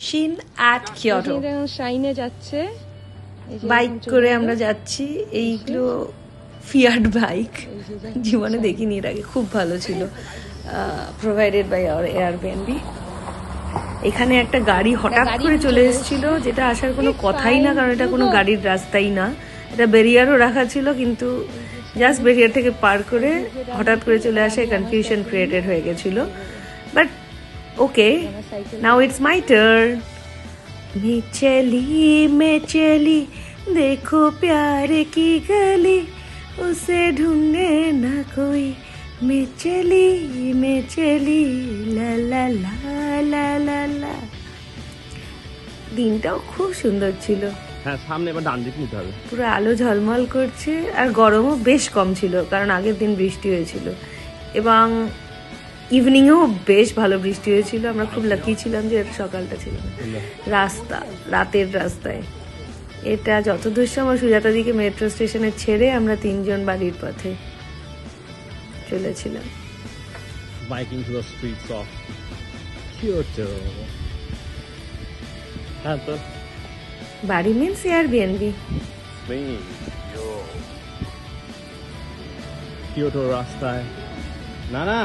Shin at Kyoto শাইনে যাচ্ছে bike করে আমরা যাচ্ছি। এইগুলো ফিয়াট বাইক, জীবনে দেখিনি এর আগে। খুব ভালো ছিল, প্রোভাইডেড বাই আওয়ার এয়ারবিএনবি। এখানে একটা গাড়ি হঠাৎ করে চলে এসেছিল, যেটা আসার কোনো কথাই না, কারণ এটা কোনো গাড়ির রাস্তাই না। এটা ব্যারিয়ারও রাখা ছিল, কিন্তু জাস্ট ব্যারিয়ার থেকে পার করে হঠাৎ করে চলে আসে, কনফিউশন ক্রিয়েটেড হয়ে গেছিল। But okay, now it's my turn. मैं चली देखो प्यार की गली, उसे ढूंढे ना कोई। मैं चली ला ला ला ला ला ला। দিনটাও খুব সুন্দর ছিল। হ্যাঁ, সামনে এবার ডান দিক নিতে হবে। পুরো আলো ঝলমল করছে, আর গরমও বেশ কম ছিল, কারণ আগের দিন বৃষ্টি হয়েছিল। এবং ইভিনিংয়েও বেশ ভালো বৃষ্টি হয়েছিল। আমরা খুব লাকি ছিলাম যে সকালটা ছিল। রাতের রাস্তায় এটা যতদূর সময় সুজাতাদিকে মেট্রো স্টেশনে ছেড়ে আমরা তিনজন বাড়ির পথে চলেছিলাম। Biking through the streets of Kyoto. হ্যাঁ, তো বাড়ি মিন্স এয়ারবিএনবি। কিয়োটোর রাস্তায় না না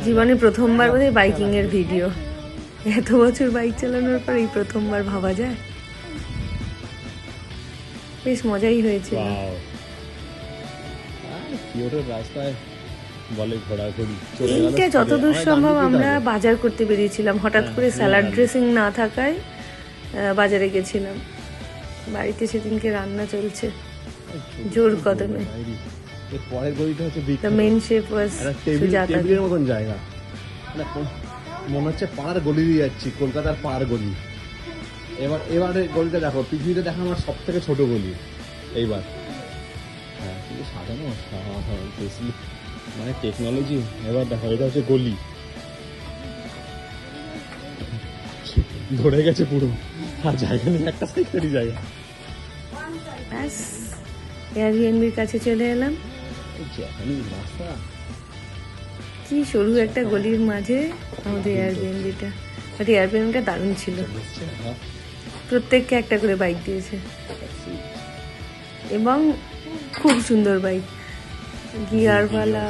জীবনে প্রথমবার বোধহয় বাইকিং এর ভিডিও। এত বছর বাইক চালানোর পর এই প্রথমবার ভাবা যায়। বেশ মজাই হয়েছিল। কিয়োটোর রাস্তায় বলে ঘোরাঘুরি। এইটা যতদূর সম্ভব আমরা বাজার করতে বেরিয়েছিলাম। হঠাৎ করে স্যালাড ড্রেসিং না থাকায় বাজারে গেছিলাম। বাড়িতে সেদিনকে রান্না চলছে জোর কদমে। পরের গলিটা হচ্ছে দ্য মেইন শেফ ওয়াজ সুজাতা। টেবিলের মতন জায়গা, মনে হচ্ছে পাড়ার গলি দিয়ে যাচ্ছি, কলকাতার পাড়ার গলি। এবারে গলিটা দেখো, পৃথিবীতে দেখা আমার সব থেকে ছোট গলি এইবার। হ্যাঁ, কিন্তু সাজানো মানে টেকনোলজি। এবার দেখো, এটা হচ্ছে গলি, ধরে গেছে পুরো, আর জায়গা নেই, একটা সাইকেলেরই জায়গা। ব্যাস, এয়ারবিএনবির কাছে চলে এলাম। কি সরু একটা গলির মাঝে আমাদের এয়ারবিএনবিটা। বাট এয়ারবিএনবিটা দারুণ ছিল। প্রত্যেককে একটা করে বাইক দিয়েছে, এবং খুব সুন্দর বাইক, গিয়ারওয়ালা,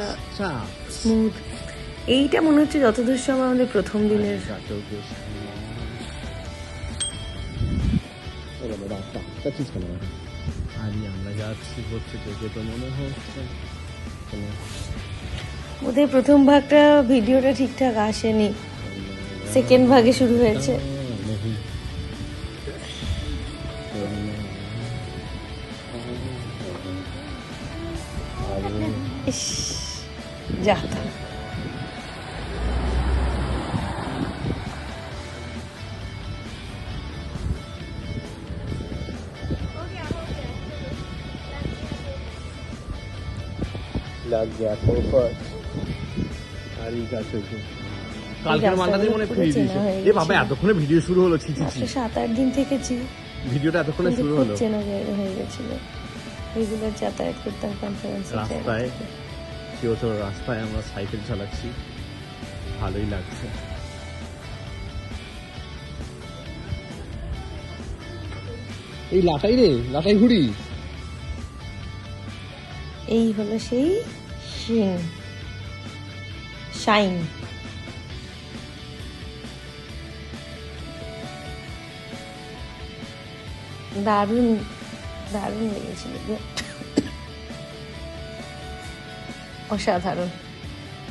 স্মুথ। এইটা মনে হচ্ছে যতদূর সময় আমাদের প্রথম দিনের। আমরা যাচ্ছি হচ্ছে, দেখে তো মনে হচ্ছে ওদের প্রথম ভাগটা ভিডিওটা ঠিকঠাক আসেনি, সেকেন্ড ভাগে শুরু হয়েছে। যা लग गया फोकस। কালকের মালটাতে মনে ফ্রি দিয়েছে। এ বাবা, এতক্ষণে ভিডিও শুরু হলো। 7-8 দিন থেকেছি, ভিডিওটা এতক্ষণে শুরু হলো। চেনা হয়ে গেছিল। রেগুলার যাতায়াত করতাম কনফারেন্স রাস্তায়, কিয়োটোর রাস্তায় আমরা সাইকেল চালাচ্ছি, ভালোই লাগছে। এই লাটাই ঘুড়ি। এই হলো সেই শাইন। দারুণ দারুণ লেগেছিল, অসাধারণ।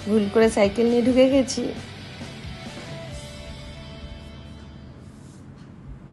ভুল করে সাইকেল নিয়ে ঢুকে গেছি।